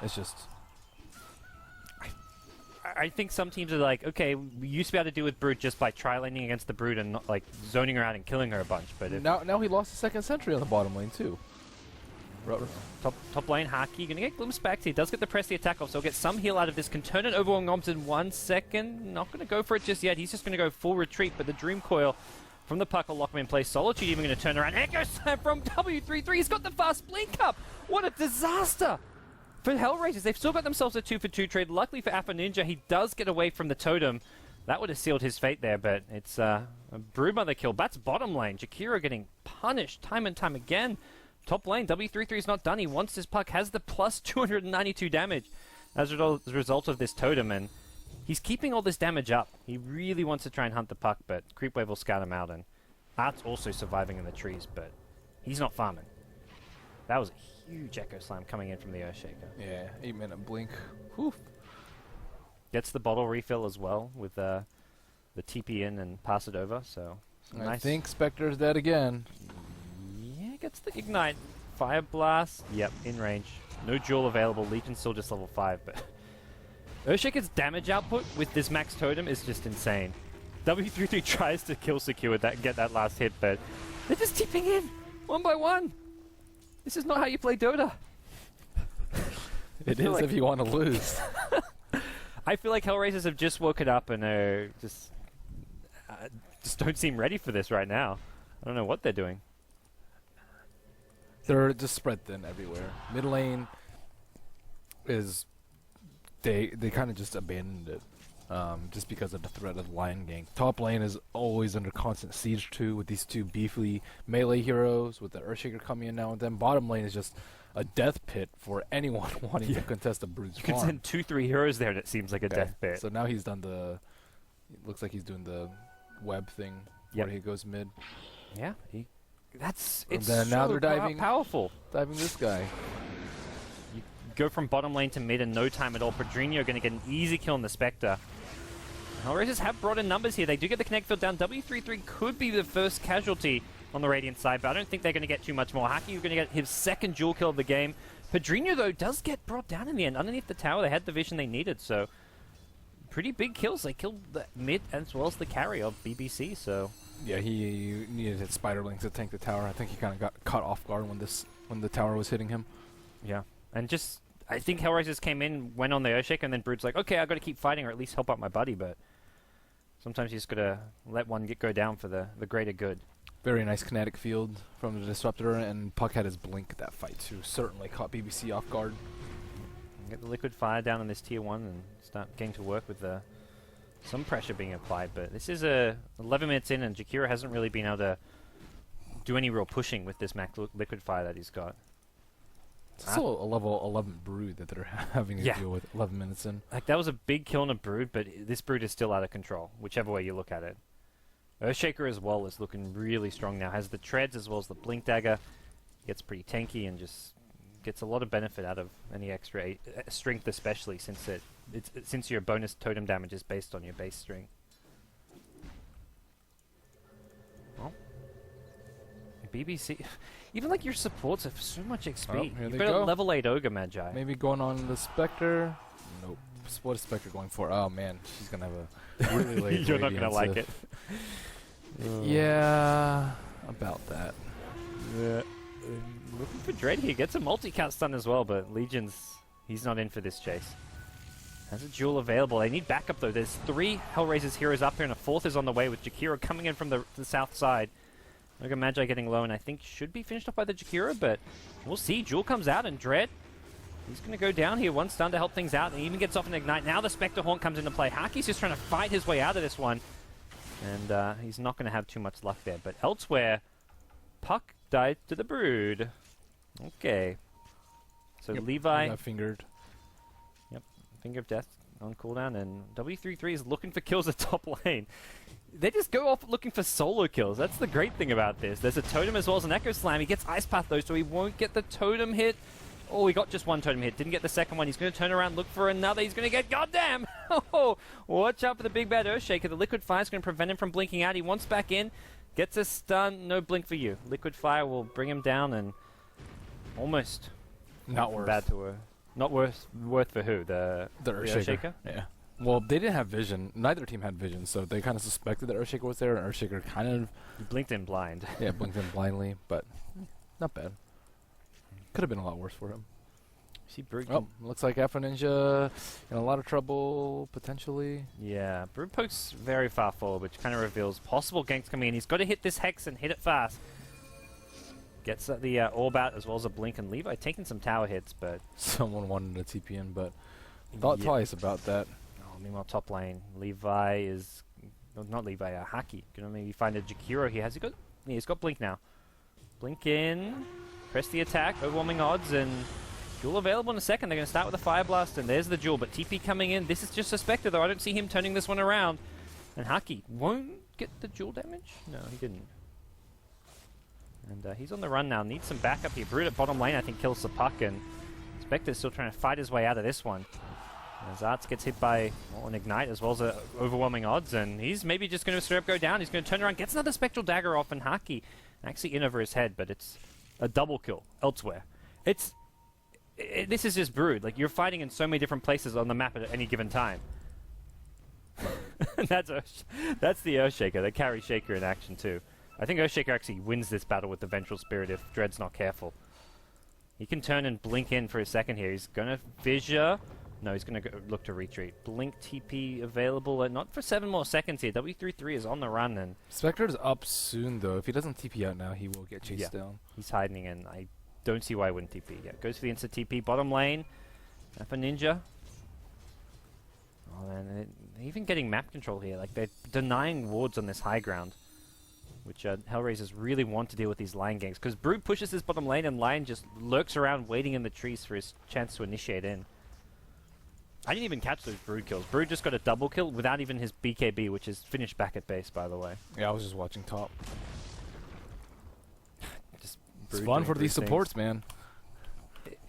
It's just... I think some teams are like, okay, we used to be able to deal with Brood just by tri-laning against the Brood and not, like, zoning her out and killing her a bunch, but if now he lost the second sentry on the bottom lane, too. Top lane, Haki, gonna get glimpsed back. He does get the press the attack off, so he'll get some heal out of this. Can turn it over on Noms in 1 second. Not gonna go for it just yet. He's just gonna go full retreat, but the Dream Coil from the puck will lock him in place. Solitude even gonna turn around. Echo Slam from W33. He's got the fast blink up. What a disaster for Hellraisers. They've still got themselves a 2-for-2 trade. Luckily for Alpha Ninja, he does get away from the totem. That would have sealed his fate there, but it's a Broodmother kill. That's bottom lane. Jakiro getting punished time and time again. Top lane, W33 is not done. He wants his puck, has the plus 292 damage as a result of this totem, and he's keeping all this damage up. He really wants to try and hunt the puck, but Creepwave will scout him out, and Art's also surviving in the trees, but he's not farming. That was a huge Echo Slam coming in from the Earthshaker. Yeah, 8-minute blink. Whew. Gets the bottle refill as well with the TP in and pass it over, so I think Spectre's dead again. Yeah, gets the Ignite. Fire Blast. Yep, in range. No Jewel available. Legion's still just level 5, but Earthshaker's damage output with this max totem is just insane. W33 tries to kill secure that and get that last hit, but they're just tipping in one by one. This is not how you play Dota. It is like if you want to lose. I feel like Hellraisers have just woken up and are just don't seem ready for this right now. I don't know what they're doing. They're just spread thin everywhere. Mid lane is they kind of just abandoned it just because of the threat of the Lion Gang. Top lane is always under constant siege too, with these two beefy melee heroes, with the Earthshaker coming in now and then. Bottom lane is just a death pit for anyone wanting to contest a Brood's farm. You can send 2-3 heroes there and it seems like a death pit. So now he's done the... It looks like he's doing the web thing where he goes mid. Yeah, it's then now they're diving powerful. Diving this guy. You go from bottom lane to mid in no time at all. Pedrinho going to get an easy kill on the Spectre. Hellraisers have brought in numbers here. They do get the connect field down. W33 could be the first casualty on the Radiant side, but I don't think they're going to get too much more. Haki, you're going to get his second dual kill of the game. Pedrinho, though, does get brought down in the end. Underneath the tower, they had the vision they needed, so pretty big kills. They killed the mid as well as the carry of BBC, so... Yeah, he needed his Spider Link to tank the tower. I think he kind of got caught off guard when the tower was hitting him. Yeah, and just... I think Hellraisers came in, went on the Earthshaker, and then Brood's like, okay, I've got to keep fighting or at least help out my buddy, but sometimes you just got to let one go down for the greater good. Very nice kinetic field from the Disruptor, and Puck had his blink that fight too. Certainly caught BBC off guard. Get the Liquid Fire down on this tier 1 and start getting to work with some pressure being applied, but this is 11 minutes in and Jakiro hasn't really been able to do any real pushing with this max Liquid Fire that he's got. It's still a level 11 Brood that they're having to deal with 11 minutes in. Like, that was a big kill on a Brood, but this Brood is still out of control, whichever way you look at it. Earthshaker as well is looking really strong now. Has the treads as well as the Blink Dagger. Gets pretty tanky and just gets a lot of benefit out of any extra strength, especially since your bonus totem damage is based on your base strength. Well, BBC, even like your supports have so much XP. You've got a level 8 Ogre Magi. Maybe going on the Spectre. Nope. What is Spectre going for? Oh man, she's gonna have a really late. You're not gonna like it. Yeah, about that. Yeah. Looking for Dread here. Gets a multi-count stun as well, but he's not in for this chase. Has a Jewel available. They need backup though. There's 3 Hellraisers heroes up here and a 4th is on the way with Jakiro coming in from the south side. Ogre Magi getting low and I think should be finished off by the Jakiro, but we'll see. Jewel comes out and Dread, he's going to go down here. 1 stun to help things out and he even gets off an Ignite. Now the Spectre Haunt comes into play. Haki's just trying to fight his way out of this one. And he's not going to have too much luck there. But elsewhere, Puck died to the Brood. Okay. So Levi got fingered. Yep. Finger of Death on cooldown. And W33 is looking for kills at top lane. They just go off looking for solo kills. That's the great thing about this. There's a totem as well as an Echo Slam. He gets Ice Path though, so he won't get the totem hit. Oh, he got just 1 totem hit. Didn't get the second one. He's going to turn around, look for another. He's going to get... Goddamn! Oh, watch out for the big bad Earthshaker. The Liquid Fire is going to prevent him from blinking out. He wants back in. Gets a stun. No blink for you. Liquid Fire will bring him down and almost... Not worse. Bad to her. Not worth for who? The Earthshaker. Yeah. Well, they didn't have vision. Neither team had vision, so they kind of suspected that Earthshaker was there, and Earthshaker kind of... He blinked in blind. Yeah, blinked in blindly, but not bad. Could have been a lot worse for him. See, Brood. Oh, looks like Afro Ninja in a lot of trouble, potentially. Yeah, Brood pokes very far forward, which kind of reveals possible ganks coming in. He's got to hit this Hex and hit it fast. Gets the orb out as well as a blink, and Levi taking some tower hits, but... Someone wanted to TP in, but thought twice about that. Oh, meanwhile, top lane, Levi is... No, not Levi, Haki. Gonna maybe find a Jakiro here. Has he got... Yeah, he's got blink now. Blink in, press the attack, overwhelming odds, and... Duel available in a second. They're going to start with a Fire Blast, and there's the Duel, but TP coming in. This is just suspected, though. I don't see him turning this one around. And Haki won't get the Duel damage? No, he didn't. And he's on the run now. Needs some backup here. Brood at bottom lane, I think, kills the puck, and Spectre's still trying to fight his way out of this one. As Arts gets hit by an Ignite, as well as overwhelming odds, and he's maybe just going to straight up go down. He's going to turn around, gets another Spectral Dagger off, and Haki actually in over his head, but it's a double kill elsewhere. This is just Brood. Like, you're fighting in so many different places on the map at any given time. That's the Earthshaker. They carry Shaker in action too. I think Earthshaker actually wins this battle with the Vengeful Spirit if Dread's not careful. He can turn and blink in for a second here. He's going to fissure. No, he's going to look to retreat. Blink TP available, not for 7 more seconds here. W33 is on the run, and... Spectre's up soon, though. If he doesn't TP out now, he will get chased down. He's hiding in. I don't see why he wouldn't TP. Yeah, goes for the instant TP. Bottom lane. Alpha Ninja. Oh, man. They're even getting map control here. Like, they're denying wards on this high ground, which Hellraisers really want to deal with these Lion ganks. Because Brood pushes his bottom lane, and Lion just lurks around waiting in the trees for his chance to initiate in. I didn't even catch those Brood kills. Brood just got a double kill without even his BKB, which is finished back at base, by the way. Yeah, I was just watching top. It's fun for these supports, man.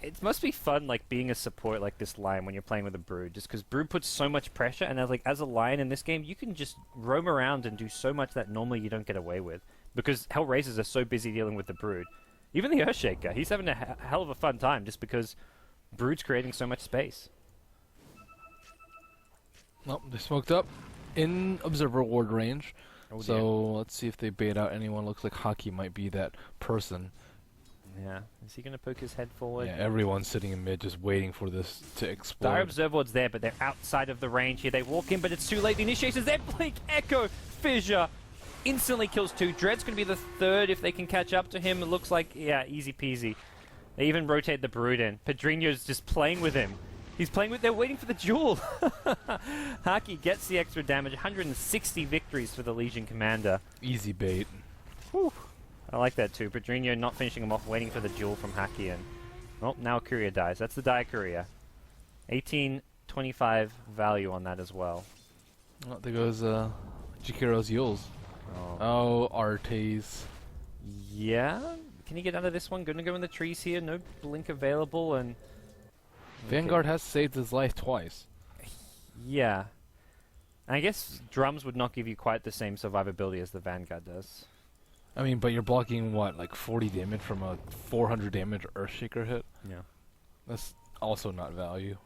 It must be fun, like, being a support like this Lion when you're playing with a Brood, just because Brood puts so much pressure, and as a Lion in this game, you can just roam around and do so much that normally you don't get away with, because Hellraisers are so busy dealing with the Brood. Even the Earthshaker, he's having a hell of a fun time, just because Brood's creating so much space. Well, they smoked up in Observer Ward range, so dear. Let's see if they bait out anyone. Looks like Haki might be that person. Yeah. Is he going to poke his head forward? Yeah, everyone's sitting in mid just waiting for this to explode. Dire Observer Ward's there, but they're outside of the range here. They walk in, but it's too late. The initiator's there. Blink, Echo, Fissure. Instantly kills 2. Dread's going to be the 3rd if they can catch up to him. It looks like, yeah, easy peasy. They even rotate the Brood in. Pedrinho's just playing with him. He's playing with... They're waiting for the Duel. Haki gets the extra damage. 160 victories for the Legion Commander. Easy bait. Whew. I like that too. Pedrinho not finishing him off, waiting for the Duel from Haki. And, well, now Courier dies. That's the die Courier. 1825 value on that as well. Oh, there goes Jakiro's Yules. Oh, Artes. Yeah? Can he get out of this one? Gonna go in the trees here. No blink available, and... Vanguard has saved his life twice. Yeah. I guess Drums would not give you quite the same survivability as the Vanguard does. I mean, but you're blocking, what, like 40 damage from a 400 damage Earthshaker hit? Yeah. That's also not value.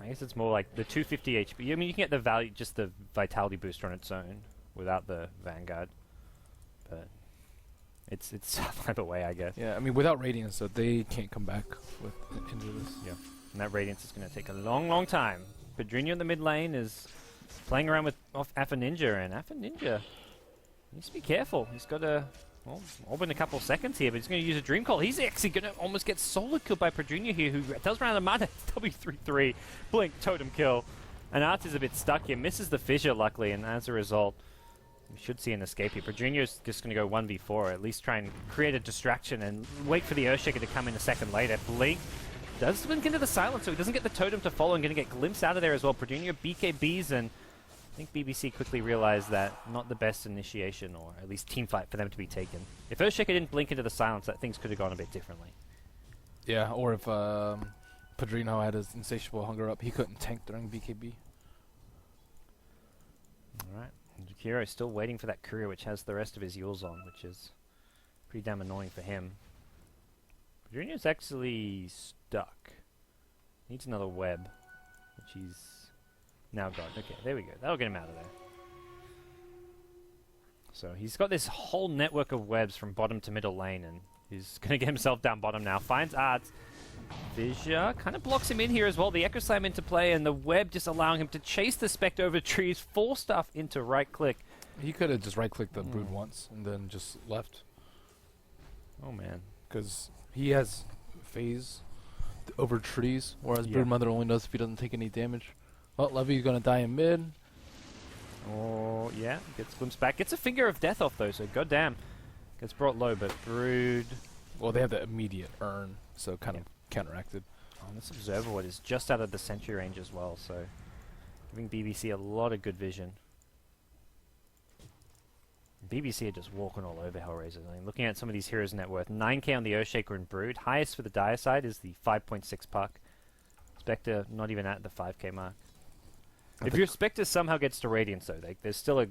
I guess it's more like the 250 HP. I mean, you can get the value, just the Vitality booster on its own without the Vanguard. But it's either way, I guess. Yeah, I mean, without Radiance, so they can't come back into this. Yeah. And that Radiance is going to take a long, long time. Pedrinho in the mid lane is playing around with Alpha Ninja, and Alpha Ninja needs to be careful. He's got a... Well, orb in a couple of seconds here, but he's going to use a Dream Call. He's actually going to almost get solo killed by Pedrinho here, who does run out of mana. W33, blink, totem kill. And Arts is a bit stuck here, misses the fissure, luckily, and as a result, we should see an escape here. Pedrinho's just going to go 1v4, or at least try and create a distraction and wait for the Earthshaker to come in a second later. Blink does blink into the silence, so he doesn't get the totem to follow, and going to get glimpsed out of there as well. Pedrinho BKBs, and I think BBC quickly realized that not the best initiation, or at least team fight, for them to be taken. If Earthshaker didn't blink into the silence, that things could have gone a bit differently. Yeah, or if Pedrinho had his insatiable hunger up, he couldn't tank during BKB. Alright, Jakiro is still waiting for that courier, which has the rest of his Yules on, which is pretty damn annoying for him. Pedrinho's actually stuck. Needs another web, which he's now got. Okay, there we go. That'll get him out of there. So he's got this whole network of webs from bottom to middle lane, and he's going to get himself down bottom now. Finds Arts. Fissure kind of blocks him in here as well. The Echo Slam into play, and the web just allowing him to chase the Spectre over trees, force stuff into right click. He could have just right-clicked the Brood once and then just left. Oh, man. Because he has phase over trees, whereas Broodmother only does if he doesn't take any damage. Well, Levy's going to die in mid. Oh, yeah. Gets glimpsed back. Gets a Finger of Death off, though, so goddamn. Gets brought low, but Brood... Well, they have the immediate earn, so kind of counteracted. Oh, this Observer Ward is just out of the sentry range as well, so giving BBC a lot of good vision. BBC are just walking all over Hellraisers. I mean, looking at some of these heroes' net worth, 9k on the Earthshaker and Brood. Highest for the Dire side is the 5.6 puck. Spectre not even at the 5k mark. If your Spectre somehow gets to Radiance, though, there's still a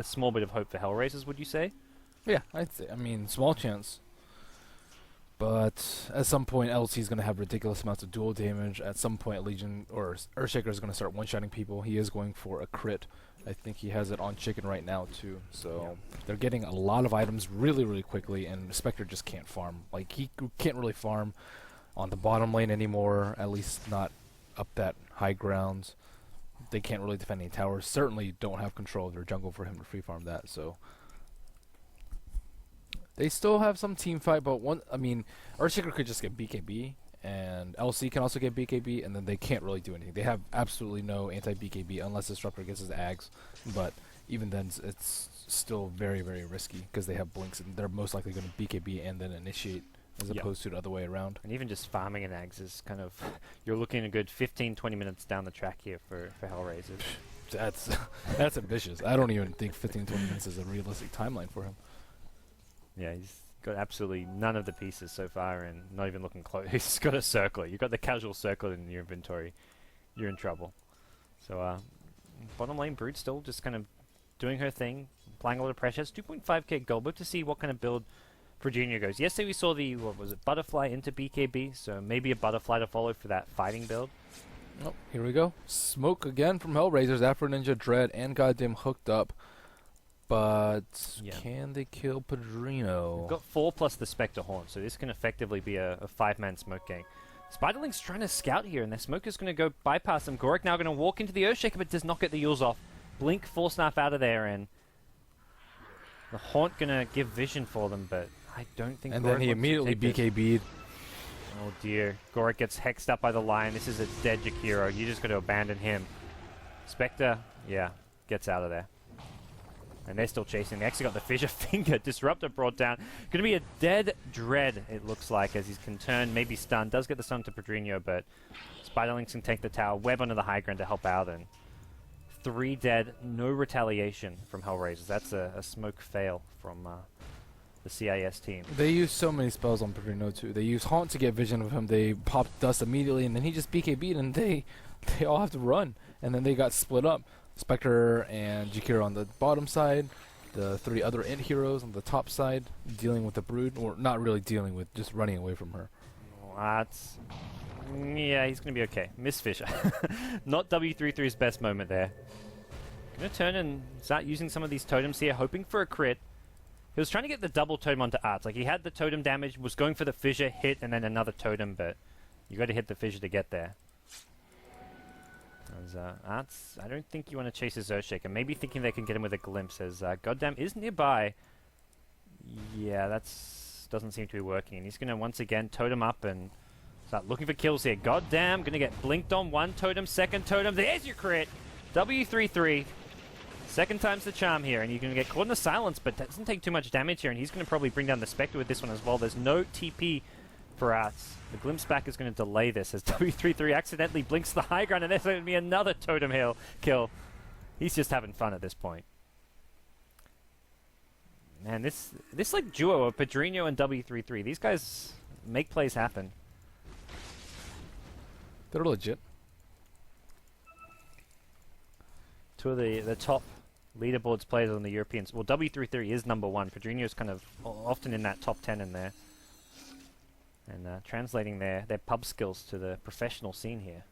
small bit of hope for Hellraisers, would you say? Yeah, I'd say. I mean, small chance. But at some point, LC is going to have ridiculous amounts of dual damage. At some point, Legion or Earthshaker is going to start one-shotting people. He is going for a crit. I think he has it on Chicken right now, too. So they're getting a lot of items really, really quickly, and Spectre just can't farm. Like, he can't really farm on the bottom lane anymore, at least not up that high ground. They can't really defend any towers. Certainly don't have control of their jungle for him to free farm that, so... They still have some team fight, but Earthshaker could just get BKB, and LC can also get BKB, and then they can't really do anything. They have absolutely no anti-BKB unless Disruptor gets his Ags, but even then it's still very, very risky because they have blinks, and they're most likely going to BKB and then initiate as opposed to the other way around. And even just farming an Ags is kind of... You're looking a good 15-20 minutes down the track here for Hellraisers. That's ambitious. I don't even think 15-20 minutes is a realistic timeline for him. Yeah, he's got absolutely none of the pieces so far and not even looking close. He's got a circler. You've got the casual circler in your inventory. You're in trouble. So, bottom lane Brood still just kind of doing her thing, applying a lot of pressure. It's 2.5k gold. But to see what kind of build Virginia goes. Yesterday we saw the, what was it, Butterfly into BKB, so maybe a Butterfly to follow for that fighting build. Oh, here we go. Smoke again from Hellraisers, Afro Ninja, Dread, and goddamn Hooked Up. But can they kill Padrino? We've got 4 plus the Spectre Horn, so this can effectively be a 5-man smoke gang. Spiderling's trying to scout here, and their smoke is going to go bypass them. Gorik now going to walk into the Earthshaker, but does not get the Yules off. Blink, Force Knife out of there, and the Haunt going to give vision for them, but I don't think. And Gorik then he immediately BKB'd. Oh dear, Gorik gets hexed up by the Lion. This is a dead Jakiro. You just got to abandon him. Spectre, gets out of there. And they're still chasing. They actually got the Fissure Finger. Disruptor brought down. Going to be a dead Dread, it looks like, as he's can turn, maybe stun. Does get the stun to Padrino, but Spiderlings can take the tower. Web onto the high ground to help out. And 3 dead, no retaliation from Hellraisers. That's a smoke fail from the CIS team. They use so many spells on Padrino, too. They use Haunt to get vision of him. They pop Dust immediately, and then he just BKB'd, and they all have to run. And then they got split up. Spectre and Jakiro on the bottom side, the 3 other int heroes on the top side, dealing with the Brood, or not really dealing with, just running away from her. That's... Yeah, he's going to be okay. Miss Fissure. Not W33's best moment there. Going to turn and start using some of these totems here, hoping for a crit. He was trying to get the double totem onto Arts. Like, he had the totem damage, was going for the Fissure hit, and then another totem, but you got to hit the Fissure to get there. Arts, I don't think you want to chase his Earthshaker. Maybe thinking they can get him with a glimpse as Goddamn is nearby. Yeah, doesn't seem to be working. And he's going to once again totem up and start looking for kills here. Goddamn, going to get blinked on. 1 totem, 2nd totem. There's your crit. W33. 2nd time's the charm here. And you're going to get caught in the silence, but that doesn't take too much damage here. And he's going to probably bring down the Spectre with this one as well. There's no TP for Arts. The glimpse back is going to delay this as W33 accidentally blinks the high ground, and there's going to be another totem hill kill. He's just having fun at this point. Man, this like duo of Padrino and W33, these guys make plays happen. They're legit. 2 of the top leaderboards players on the Europeans. Well, W33 is number 1. Padrino's kind of often in that top 10 in there. and translating their pub skills to the professional scene here.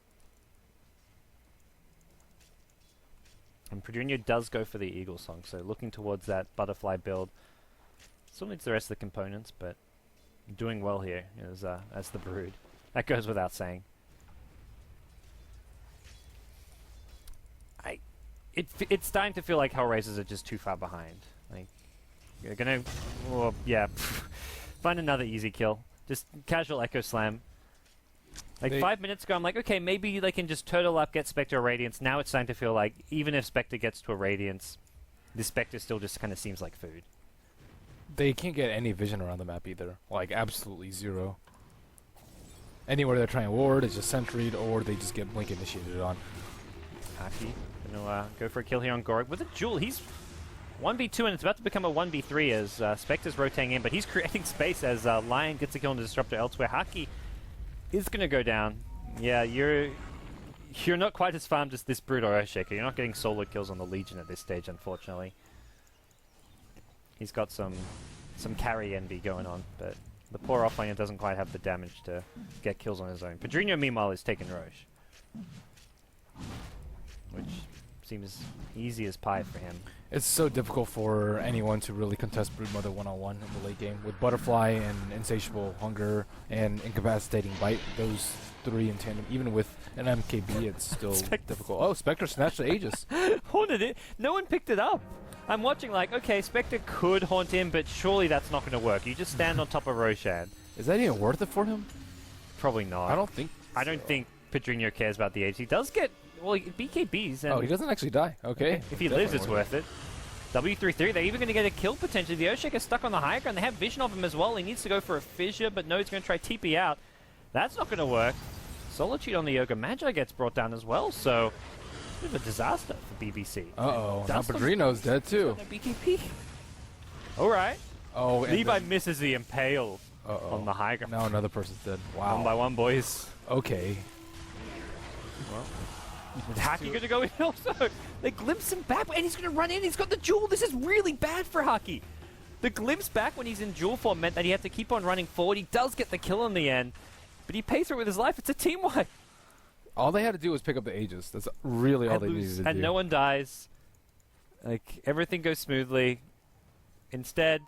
And Pedrinho does go for the Eagle Song, so looking towards that butterfly build. Still needs the rest of the components, but doing well here as the Brood. That goes without saying. It's starting to feel like Hellraisers are just too far behind. Like, you're gonna, find another easy kill. Just casual Echo Slam. Like 5 minutes ago, I'm like, okay, maybe they can just turtle up, get Spectre a Radiance. Now it's starting to feel like, even if Spectre gets to a Radiance, this Spectre still just kind of seems like food. They can't get any vision around the map either. Like, absolutely zero. Anywhere they're trying to ward, it's just sentryed, or they just get blink initiated on. Haki gonna go for a kill here on Gorg with a Jewel. He's 1v2 and it's about to become a 1v3 as Spectre's rotating in, but he's creating space as Lion gets a kill on the Disruptor elsewhere. Haki is gonna go down. Yeah, you're not quite as farmed as this Brood or Earthshaker. You're not getting solo kills on the Legion at this stage, unfortunately. He's got some carry envy going on, but the poor offlaner doesn't quite have the damage to get kills on his own. Pedrinho, meanwhile, is taking Roche, which seems easy as pie for him. It's so difficult for anyone to really contest Broodmother one-on-one in the late game. With Butterfly and Insatiable Hunger and Incapacitating Bite, those three in tandem, even with an MKB, it's still difficult. Oh, Spectre snatched the Aegis. Haunted it. No one picked it up. I'm watching like, okay, Spectre could haunt him, but surely that's not going to work. You just stand on top of Roshan. Is that even worth it for him? Probably not. I don't think Pedrinho cares about the Aegis. He does get, well, BKBs. And he doesn't actually die. Okay. If he lives, it's worth it. W33, they're even going to get a kill potentially. The Earthshaker's stuck on the high ground. They have vision of him as well. He needs to go for a fissure, but no, he's going to try TP out. That's not going to work. Solitude on the Yoga Magi gets brought down as well, so bit of a disaster for BBC. Uh-oh, now Pedrinho's dead too. BKB. Alright. Oh, Levi misses the Impale on the high ground. Now another person's dead. Wow. 1 by 1, boys. Okay. Well, is Haki going to go in also? They glimpse him back, and he's going to run in. He's got the Jewel. This is really bad for Haki. The glimpse back when he's in Jewel form meant that he had to keep on running forward. He does get the kill in the end, but he pays for it with his life. It's a team wipe. All they had to do was pick up the Aegis. That's really all they needed to do. And no one dies. Like, everything goes smoothly. Instead,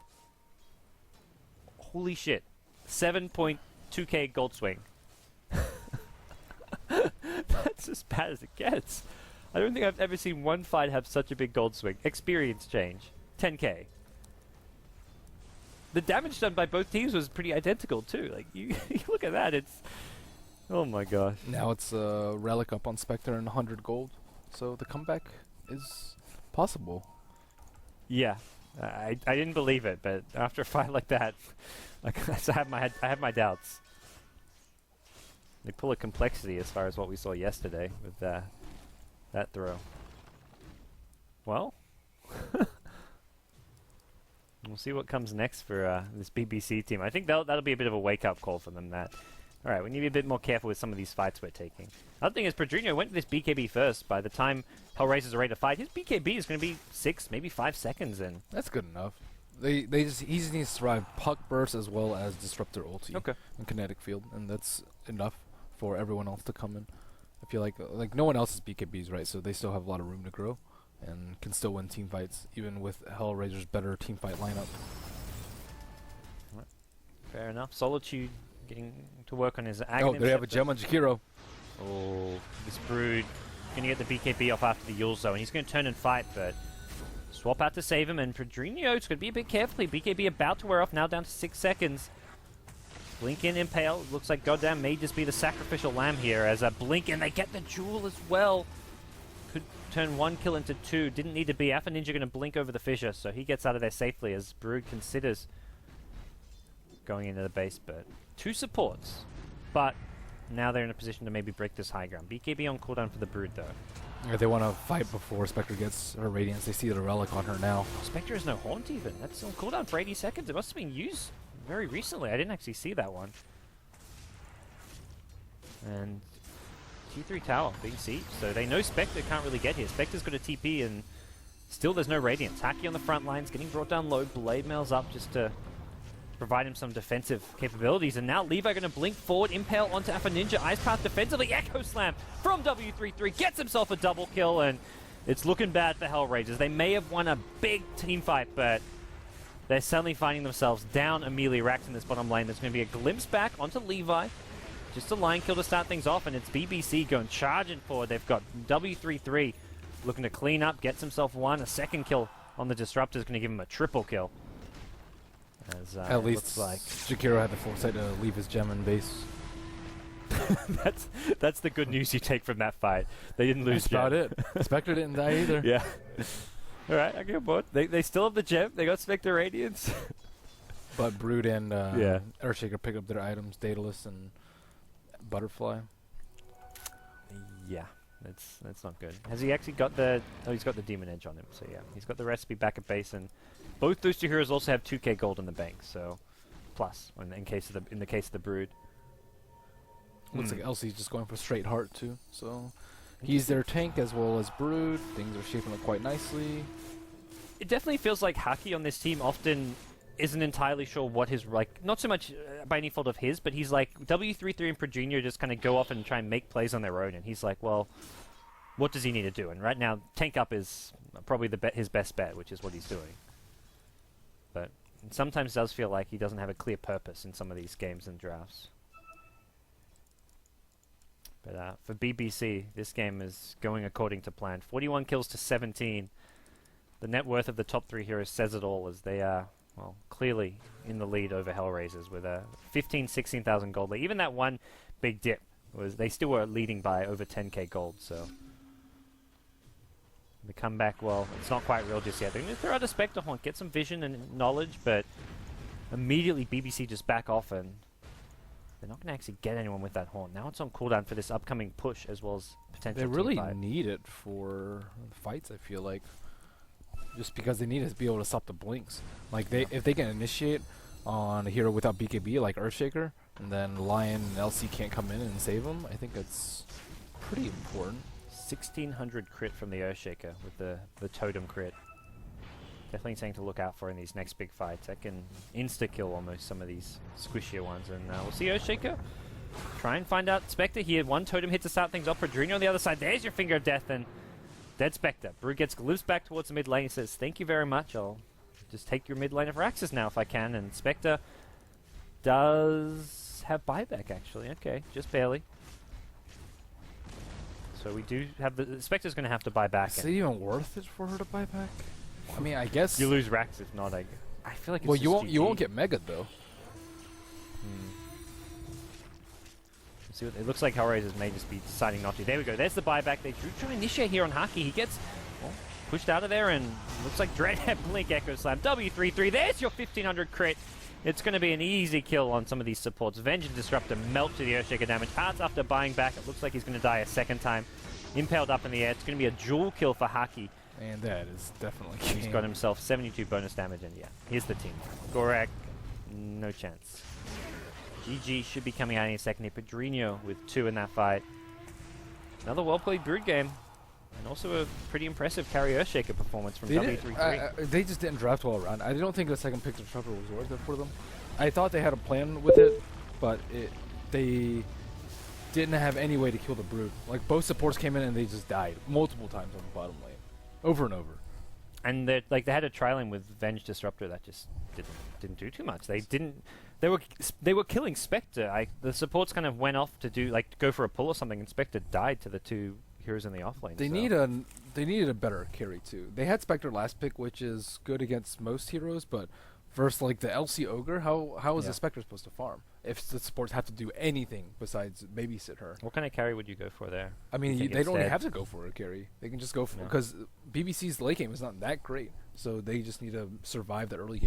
holy shit, 7.2k gold swing. That's as bad as it gets. I don't think I've ever seen one fight have such a big gold swing. Experience change, 10k. The damage done by both teams was pretty identical too. Like, you look at that, it's... Oh my gosh. Now it's a Relic up on Spectre and 100 gold. So the comeback is possible. Yeah. I didn't believe it, but after a fight like that, I have my doubts. They pull a complexity as far as what we saw yesterday with that throw. Well, we'll see what comes next for this BBC team. I think that'll be a bit of a wake-up call for them. That, all right, we need to be a bit more careful with some of these fights we're taking. Other thing is, Pedrinho went to this BKB first. By the time Hellraisers are ready to fight, his BKB is going to be 6, maybe 5 seconds in. That's good enough. He just needs to survive Puck Burst as well as Disruptor Ulti and Kinetic Field, and that's enough for everyone else to come in. I feel like no one else is BKBs, right? So they still have a lot of room to grow and can still win team fights, even with Hellraiser's better team fight lineup. Fair enough. Solitude getting to work on his Aghanim. Oh, they have a gem on Jakiro. Oh, this Brood going to get the BKB off after the Yulzo, and he's going to turn and fight, but swap out to save him, and Pedrinho is going to be a bit careful. BKB about to wear off, now down to 6 seconds. Blink in, Impale. Looks like goddamn may just be the sacrificial lamb here as a blink in. They get the Jewel as well. Could turn 1 kill into 2. Didn't need to be. Alpha Ninja going to blink over the fissure, so he gets out of there safely as Brood considers going into the base. But 2 supports. But now they're in a position to maybe break this high ground. BKB on cooldown for the Brood, though. Yeah, they want to fight before Spectre gets her Radiance. They see the Relic on her now. Spectre has no Haunt even. That's on cooldown for 80 seconds. It must have been used very recently. I didn't actually see that one. And T3 tower being sieged, so they know Spectre can't really get here. Spectre's got a TP and still there's no Radiance. Haki on the front lines, getting brought down low. Blade Mail's up just to provide him some defensive capabilities. And now Levi going to blink forward, impale onto Alpha Ninja, Ice Path defensively, Echo Slam from W33, gets himself a double kill, and it's looking bad for Hellraisers. They may have won a big team fight, but they're suddenly finding themselves down Amelie Rax in this bottom lane. There's going to be a glimpse back onto Levi. Just a line kill to start things off, and it's BBC going charging forward. They've got W33 looking to clean up, gets himself one. A second kill on the Disruptor is going to give him a triple kill. As, At least like Jakiro had the foresight to leave his gem in base. that's the good news you take from that fight. They didn't lose. That's about it. Spectre didn't die either. Yeah. All right, I get bored. They still have the gem. They got Spectre Radiance. But Brood and Earthshaker pick up their items, Daedalus and Butterfly. Yeah, that's not good. Has he actually got the... Oh, he's got the Demon Edge on him, so yeah. He's got the recipe back at base, and both those two heroes also have 2k gold in the bank, so... Plus, in the case of the Brood. Looks like LC's just going for straight heart, too, so... He's their tank as well as Brood. Things are shaping up quite nicely. It definitely feels like Haki on this team often isn't entirely sure what his, like, not so much by any fault of his, but he's like, W33 and Progenior just kind of go off and try and make plays on their own, and he's like, well, what does he need to do? And right now, tank up is probably his best bet, which is what he's doing. But it sometimes does feel like he doesn't have a clear purpose in some of these games and drafts. But for BBC, this game is going according to plan. 41 kills to 17. The net worth of the top three heroes says it all, as they are, well, clearly in the lead over Hellraisers with a 16,000 gold lead. Even that one big dip, they still were leading by over 10k gold, so... The comeback, well, it's not quite real just yet. They're going to throw out a Spectre Haunt, get some vision and knowledge, but immediately BBC just back off, and they're not going to actually get anyone with that Haunt. Now it's on cooldown for this upcoming push, as well as potential They really team fight. need it for fights, I feel like. Just because they need to be able to stop the blinks. Like, if they can initiate on a hero without BKB, like Earthshaker, and then Lion and LC can't come in and save them, I think that's pretty important. 1600 crit from the Earthshaker with the totem crit. Definitely something to look out for in these next big fights. That can insta-kill almost some of these squishier ones. And we'll see Earthshaker try and find out Spectre here. One totem hit to start things off. Rodrigo on the other side. There's your Finger of Death, and dead Spectre. Brood gets glimpsed back towards the mid lane. He says, thank you very much. I'll just take your mid lane of Raxus now if I can. And Spectre does have buyback, actually. Okay, just barely. So we do have the Spectre's going to have to buy back. Is it even worth it for her to buy back? I mean, I guess you lose Rax if not. I feel like it's well, just you won't get Mega though. See what it looks like. Hellraisers may just be deciding not to. There we go. There's the buyback. They try to initiate here on Haki. He gets pushed out of there, and looks like Dread had Blink Echo Slam. W33. There's your 1500 crit. It's going to be an easy kill on some of these supports. Vengeance Disruptor melt to the Earthshaker damage. Arts after buying back. It looks like he's going to die a second time. Impaled up in the air. It's going to be a dual kill for Haki. And that is definitely He's got himself 72 bonus damage, and yeah, here's the team. Gorak, no chance. GG should be coming out any second here. Pedrinho with 2 in that fight. Another well-played Brood game. And also a pretty impressive carry Earthshaker performance from W33. They just didn't draft well around. I don't think the second pick Disruptor was worth it for them. I thought they had a plan with it, but they didn't have any way to kill the Brood. Like, both supports came in and they just died multiple times on the bottom lane. Over and over. And they had a trialing with Venge Disruptor that just didn't do too much. They were killing Spectre. The supports kind of went off to go for a pull or something, and Spectre died to the two heroes in the offlane. They needed a better carry too. They had Spectre last pick, which is good against most heroes, but versus like the LC Ogre, how is the Spectre supposed to farm if the supports have to do anything besides babysit her? What kind of carry would you go for there? I mean, they don't have to go for a carry. They can just go for because BBC's late game is not that great, so they just need to survive the early game.